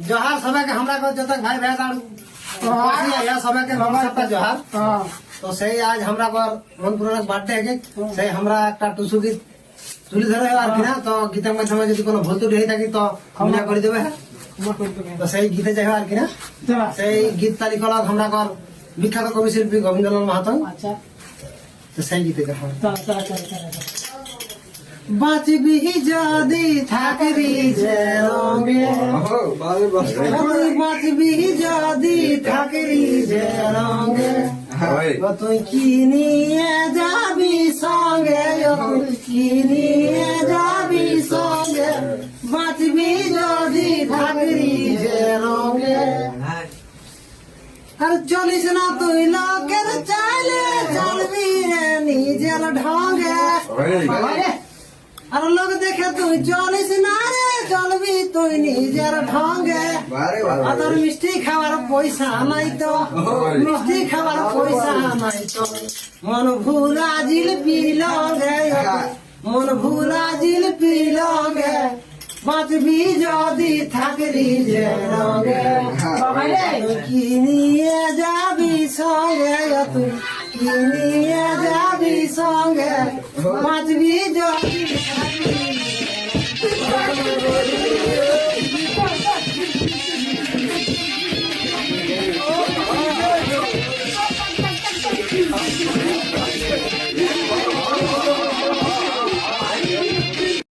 जोहार सबके हमरा को जब तक भाई भैंस आड़ू सबके सबका जोहार। तो सही आज हमरा पर मनपूर्वक बर्थडे है सही हमरा একটা টুসু গীত তুলি ধরে আর কি না তো গীতের মাধ্যমে যদি কোনো ভুল ত্রুটি হয়ে থাকে তো ক্ষমা করে দেবে। তো সেই গীতে যাই আর কি না সেই গীত তালিকা আমরা কর বিখ্যাত কবি শিল্পী গোবিন্দলাল মাহাতো। আচ্ছা তো সেই গীতে যাই বাঁচবি যদি থাকবি যে রঙে বাঁচবি যদি থাকবি যে রঙে তুই কি নিয়ে যাবি সঙ্গে কি নিয়ে যাবি সঙ্গে বাঁচবি যদি থাকবি যে রঙে আর চলিস না তুই লোকের চাইলে চলবি রে নিজের ঢঙ্গে আর লোক দেখে তুই চলিস না রে চলবি তুই নিজের ঢঙ্গে আর মিষ্টি খাওয়ার পয়সা নাই তো মিষ্টি খাওয়ার পয়সা নাই তো মন ভুলা জিলপি লগে মন ভুলা জিলপি লগে বাঁচবি যদি থাকবি যে রঙে কি নিয়ে যাবি সঙ্গে তুই কি নিয়ে যাবি সঙ্গে বাঁচবি যদি থাকবি